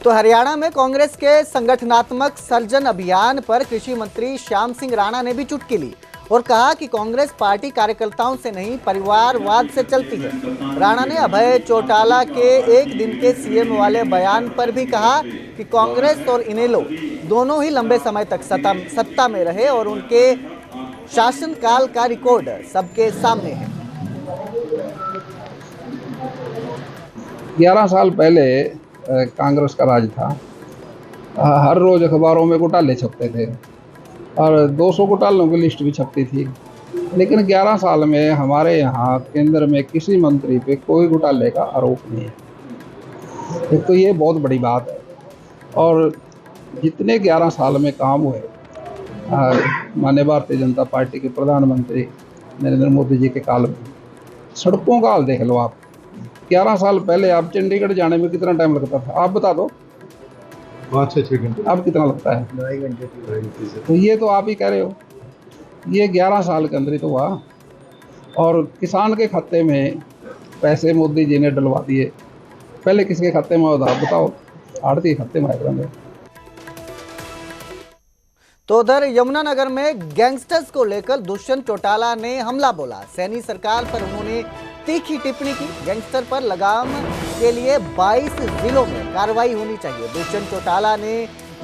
तो हरियाणा में कांग्रेस के संगठनात्मक सर्जन अभियान पर कृषि मंत्री श्याम सिंह राणा ने भी चुटकी ली और कहा कि कांग्रेस पार्टी कार्यकर्ताओं से नहीं परिवारवाद से चलती है। राणा ने अभय चौटाला के एक दिन के सीएम वाले बयान पर भी कहा कि कांग्रेस और इनेलो दोनों ही लंबे समय तक सत्ता में रहे और उनके शासनकाल का रिकॉर्ड सबके सामने है। 11 साल पहले कांग्रेस का राज था। हर रोज अखबारों में घोटाले छपते थे और 200 घोटालों की लिस्ट भी छपती थी, लेकिन 11 साल में हमारे यहाँ केंद्र में किसी मंत्री पे कोई घोटाले का आरोप नहीं है। तो ये बहुत बड़ी बात है। और जितने 11 साल में काम हुए, माननीय भारतीय जनता पार्टी के प्रधानमंत्री नरेंद्र मोदी जी के काल में, सड़कों का हाल देख लो आप। 11 साल पहले आप चंडीगढ़ जाने में कितना टाइम लगता था, आप बता दो। 5-6 घंटे। अब कितना लगता है? 2 घंटे। तो ये तो आप ही कह रहे हो, ये 11 साल के अंदर ही तो हुआ। और किसान के खाते में पैसे मोदी जी ने डलवा दिए। पहले किसके खाते में होता बताओ? आड़ती के खाते में आए। तो उधर यमुनानगर में गैंगस्टर्स को लेकर दुष्यंत चौटाला ने हमला बोला। सैनी सरकार पर उन्होंने तीखी टिप्पणी की। गैंगस्टर पर लगाम के लिए 22 जिलों में कार्रवाई होनी चाहिए। दुष्यंत चौटाला ने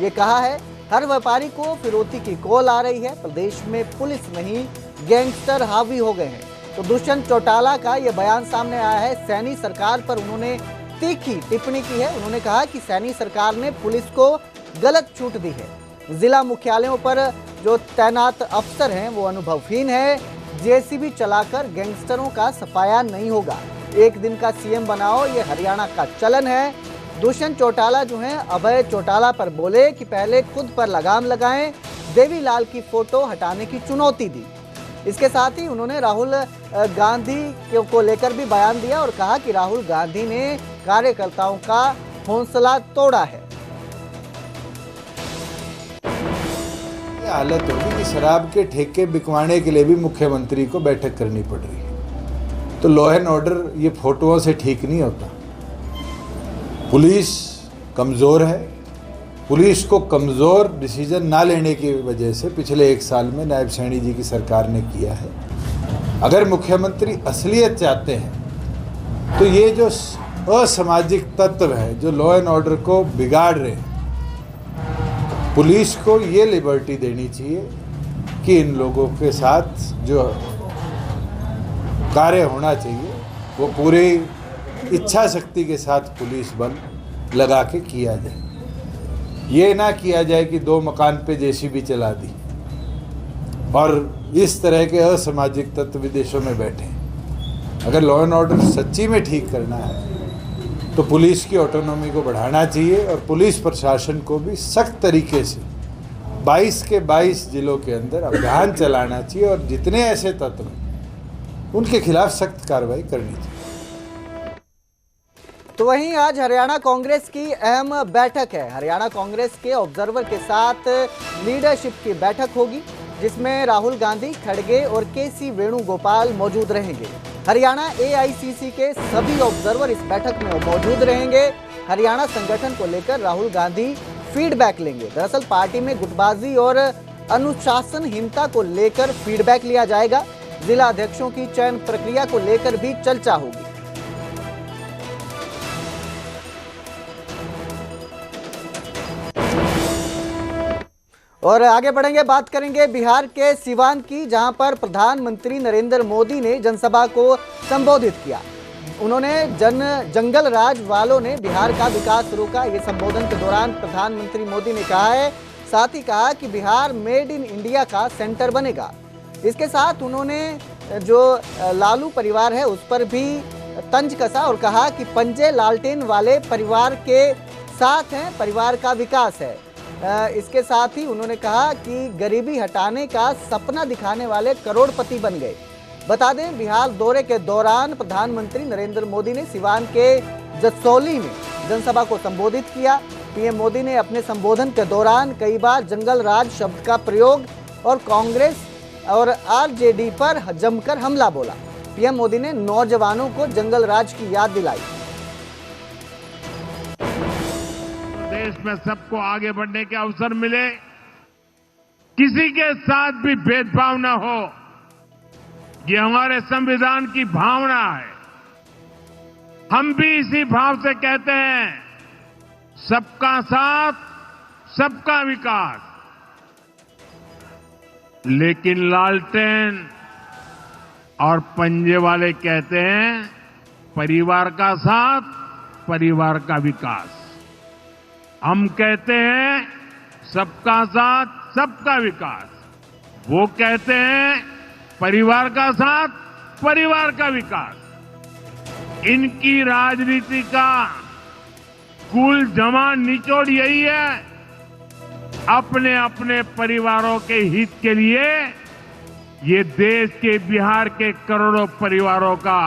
ये कहा है, हर व्यापारी को फिरौती की कॉल आ रही है। प्रदेश में पुलिस नहीं गैंगस्टर हावी हो गए हैं। तो दुष्यंत चौटाला का ये बयान सामने आया है। सैनी सरकार पर उन्होंने तीखी टिप्पणी की है। उन्होंने कहा कि सैनी सरकार ने पुलिस को गलत छूट दी है। जिला मुख्यालयों पर जो तैनात अफसर हैं वो अनुभवहीन है। जेसीबी चलाकर गैंगस्टरों का सफाया नहीं होगा। एक दिन का सीएम बनाओ, ये हरियाणा का चलन है। दुष्यंत चौटाला जो हैं अभय चौटाला पर बोले कि पहले खुद पर लगाम लगाएं। देवीलाल की फोटो हटाने की चुनौती दी। इसके साथ ही उन्होंने राहुल गांधी को लेकर भी बयान दिया और कहा कि राहुल गांधी ने कार्यकर्ताओं का हौसला तोड़ा है। हालत होगी कि शराब के ठेके बिकवाने के लिए भी मुख्यमंत्री को बैठक करनी पड़ रही है। तो लॉ एंड ऑर्डर ये फोटोओं से ठीक नहीं होता। पुलिस कमज़ोर है। पुलिस को कमज़ोर डिसीजन ना लेने की वजह से पिछले 1 साल में नायब सैनी जी की सरकार ने किया है। अगर मुख्यमंत्री असलियत चाहते हैं तो ये जो असामाजिक तत्व है जो लॉ एंड ऑर्डर को बिगाड़ रहे हैं, पुलिस को ये लिबर्टी देनी चाहिए कि इन लोगों के साथ जो कार्य होना चाहिए वो पूरी इच्छा शक्ति के साथ पुलिस बल लगा के किया जाए। ये ना किया जाए कि 2 मकान पे जेसीबी चला दी और इस तरह के असामाजिक तत्व विदेशों में बैठे। अगर लॉ एंड ऑर्डर सच्ची में ठीक करना है तो पुलिस की ऑटोनॉमी को बढ़ाना चाहिए और पुलिस प्रशासन को भी सख्त तरीके से 22 के 22 जिलों के अंदर अभियान चलाना चाहिए और जितने ऐसे तत्व हैं उनके खिलाफ सख्त कार्रवाई करनी चाहिए। तो वहीं आज हरियाणा कांग्रेस की अहम बैठक है। हरियाणा कांग्रेस के ऑब्जर्वर के साथ लीडरशिप की बैठक होगी, जिसमें राहुल गांधी, खड़गे और केसी वेणुगोपाल मौजूद रहेंगे। हरियाणा एआईसीसी के सभी ऑब्जर्वर इस बैठक में मौजूद रहेंगे। हरियाणा संगठन को लेकर राहुल गांधी फीडबैक लेंगे। दरअसल पार्टी में गुटबाजी और अनुशासनहीनता को लेकर फीडबैक लिया जाएगा। जिला अध्यक्षों की चयन प्रक्रिया को लेकर भी चर्चा होगी। और आगे बढ़ेंगे, बात करेंगे बिहार के सिवान की, जहां पर प्रधानमंत्री नरेंद्र मोदी ने जनसभा को संबोधित किया। उन्होंने जंगल राज वालों ने बिहार का विकास रोका। ये संबोधन के दौरान प्रधानमंत्री मोदी ने कहा है, साथ ही कहा कि बिहार मेड इन इंडिया का सेंटर बनेगा। इसके साथ उन्होंने जो लालू परिवार है उस पर भी तंज कसा और कहा कि पंजे लालटेन वाले परिवार के साथ हैं, परिवार का विकास है। इसके साथ ही उन्होंने कहा कि गरीबी हटाने का सपना दिखाने वाले करोड़पति बन गए। बता दें, बिहार दौरे के दौरान प्रधानमंत्री नरेंद्र मोदी ने सिवान के जसौली में जनसभा को संबोधित किया। पीएम मोदी ने अपने संबोधन के दौरान कई बार जंगल राज शब्द का प्रयोग और कांग्रेस और आरजेडी पर जमकर हमला बोला। पीएम मोदी ने नौजवानों को जंगल राज की याद दिलाई। देश में सबको आगे बढ़ने के अवसर मिले, किसी के साथ भी भेदभाव न हो, ये हमारे संविधान की भावना है। हम भी इसी भाव से कहते हैं, सबका साथ, सबका विकास। लेकिन लालटेन और पंजे वाले कहते हैं, परिवार का साथ, परिवार का विकास। हम कहते हैं, सबका साथ, सबका विकास। वो कहते हैं, परिवार का साथ, परिवार का विकास। इनकी राजनीति का कुल जमा निचोड़ यही है, अपने अपने परिवारों के हित के लिए ये देश के, बिहार के करोड़ों परिवारों का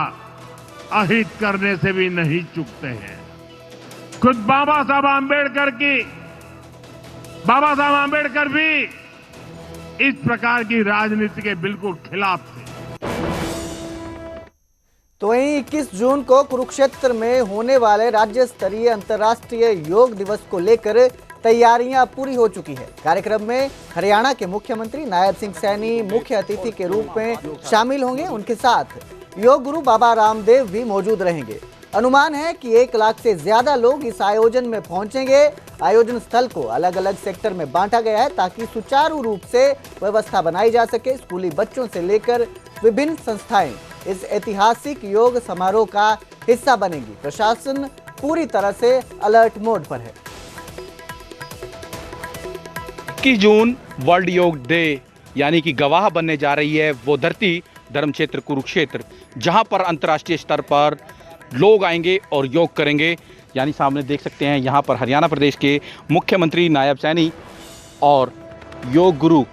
अहित करने से भी नहीं चूकते हैं। खुद बाबा साहब आंबेडकर भी इस प्रकार की राजनीति के बिल्कुल खिलाफ थे। तो वहीं 21 जून को कुरुक्षेत्र में होने वाले राज्य स्तरीय अंतर्राष्ट्रीय योग दिवस को लेकर तैयारियां पूरी हो चुकी है। कार्यक्रम में हरियाणा के मुख्यमंत्री नायब सिंह सैनी मुख्य अतिथि के रूप में शामिल होंगे। उनके साथ योग गुरु बाबा रामदेव भी मौजूद रहेंगे। अनुमान है कि 1 लाख से ज्यादा लोग इस आयोजन में पहुंचेंगे। आयोजन स्थल को अलग अलग सेक्टर में बांटा गया है ताकि सुचारू रूप से व्यवस्था बनाई जा सके। स्कूली बच्चों से लेकर विभिन्न संस्थाएं इस ऐतिहासिक योग समारोह का हिस्सा बनेंगी। प्रशासन पूरी तरह से अलर्ट मोड पर है। 21 जून वर्ल्ड योग डे यानी कि गवाह बनने जा रही है वो धरती, धर्म क्षेत्र कुरुक्षेत्र, जहां पर अंतर्राष्ट्रीय स्तर पर लोग आएंगे और योग करेंगे। यानी सामने देख सकते हैं यहाँ पर हरियाणा प्रदेश के मुख्यमंत्री नायब सैनी और योग गुरु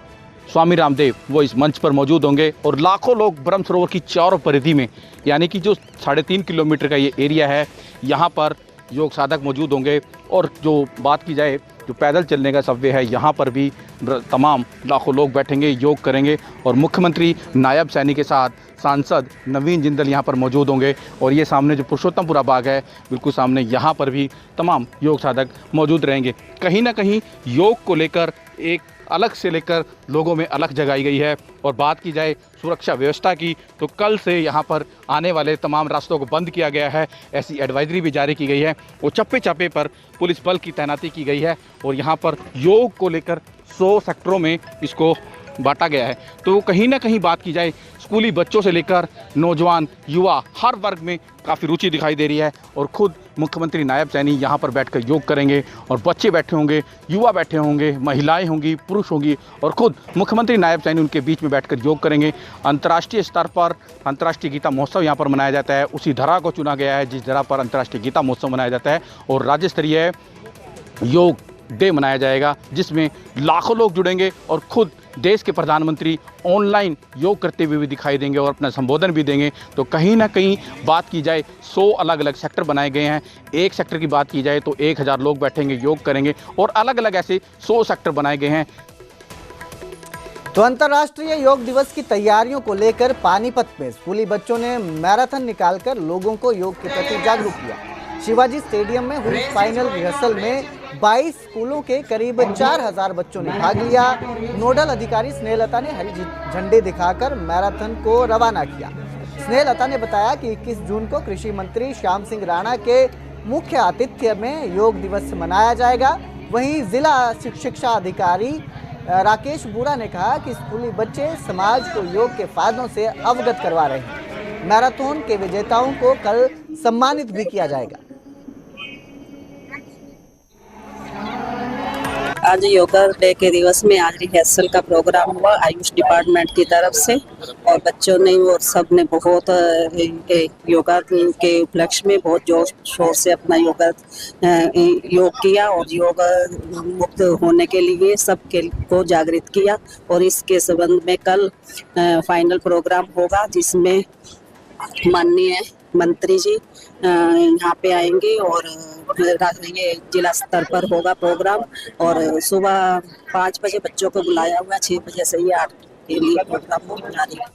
स्वामी रामदेव वो इस मंच पर मौजूद होंगे और लाखों लोग ब्रह्म सरोवर की चारों परिधि में, यानी कि जो 3.5 किलोमीटर का ये एरिया है, यहाँ पर योग साधक मौजूद होंगे। और जो बात की जाए जो पैदल चलने का सबवे है, यहाँ पर भी तमाम लाखों लोग बैठेंगे, योग करेंगे। और मुख्यमंत्री नायब सैनी के साथ सांसद नवीन जिंदल यहाँ पर मौजूद होंगे। और ये सामने जो पुरुषोत्तमपुरा बाग है, बिल्कुल सामने, यहाँ पर भी तमाम योग साधक मौजूद रहेंगे। कहीं ना कहीं योग को लेकर एक अलग से लेकर लोगों में अलग जगाई गई है। और बात की जाए सुरक्षा व्यवस्था की, तो कल से यहाँ पर आने वाले तमाम रास्तों को बंद किया गया है, ऐसी एडवाइजरी भी जारी की गई है। वो चप्पे चप्पे पर पुलिस बल की तैनाती की गई है और यहाँ पर योग को लेकर 100 सेक्टरों में इसको बांटा गया है। तो कहीं ना कहीं बात की जाए, स्कूली बच्चों से लेकर नौजवान, युवा, हर वर्ग में काफ़ी रुचि दिखाई दे रही है। और खुद मुख्यमंत्री नायब सैनी यहाँ पर बैठकर योग करेंगे और बच्चे बैठे होंगे, युवा बैठे होंगे, महिलाएं होंगी, पुरुष होंगी और खुद मुख्यमंत्री नायब सैनी उनके बीच में बैठकर योग करेंगे। अंतर्राष्ट्रीय स्तर पर अंतर्राष्ट्रीय गीता महोत्सव यहाँ पर मनाया जाता है। उसी धरा को चुना गया है जिस धरा पर अंतर्राष्ट्रीय गीता महोत्सव मनाया जाता है। और राज्य स्तरीय योग डे मनाया जाएगा जिसमें लाखों लोग जुड़ेंगे और खुद देश के प्रधानमंत्री ऑनलाइन योग करते हुए भी दिखाई देंगे और अपना संबोधन भी देंगे। तो कहीं ना कहीं बात की जाए, 100 अलग अलग सेक्टर बनाए गए हैं। एक सेक्टर की बात की जाए तो 1000 लोग बैठेंगे, योग करेंगे और अलग अलग ऐसे 100 सेक्टर बनाए गए हैं। तो अंतर्राष्ट्रीय योग दिवस की तैयारियों को लेकर पानीपत में स्कूली बच्चों ने मैराथन निकालकर लोगों को योग के प्रति जागरूक किया। शिवाजी स्टेडियम में हुई फाइनल रिहर्सल में 22 स्कूलों के करीब 4000 बच्चों ने भाग लिया। नोडल अधिकारी स्नेहलता ने हरी झंडे दिखाकर मैराथन को रवाना किया। स्नेहलता ने बताया कि 21 जून को कृषि मंत्री श्याम सिंह राणा के मुख्य आतिथ्य में योग दिवस मनाया जाएगा। वहीं जिला शिक्षा अधिकारी राकेश बुरा ने कहा कि स्कूली बच्चे समाज को योग के फायदों से अवगत करवा रहे हैं। मैराथन के विजेताओं को कल सम्मानित भी किया जाएगा। आज योगा डे के दिवस में आज रिहर्सल का प्रोग्राम हुआ आयुष डिपार्टमेंट की तरफ से और बच्चों ने और सब ने बहुत योगा के उपलक्ष्य में बहुत जोश शोर से अपना योग किया और योग मुक्त होने के लिए सबके को जागृत किया। और इसके संबंध में कल फाइनल प्रोग्राम होगा जिसमें माननीय मंत्री जी यहाँ पे आएंगे और ये जिला स्तर पर होगा प्रोग्राम। और सुबह 5 बजे बच्चों को बुलाया हुआ, 6 बजे से ये 8 के लिए प्रोग्राम होने जा रही है।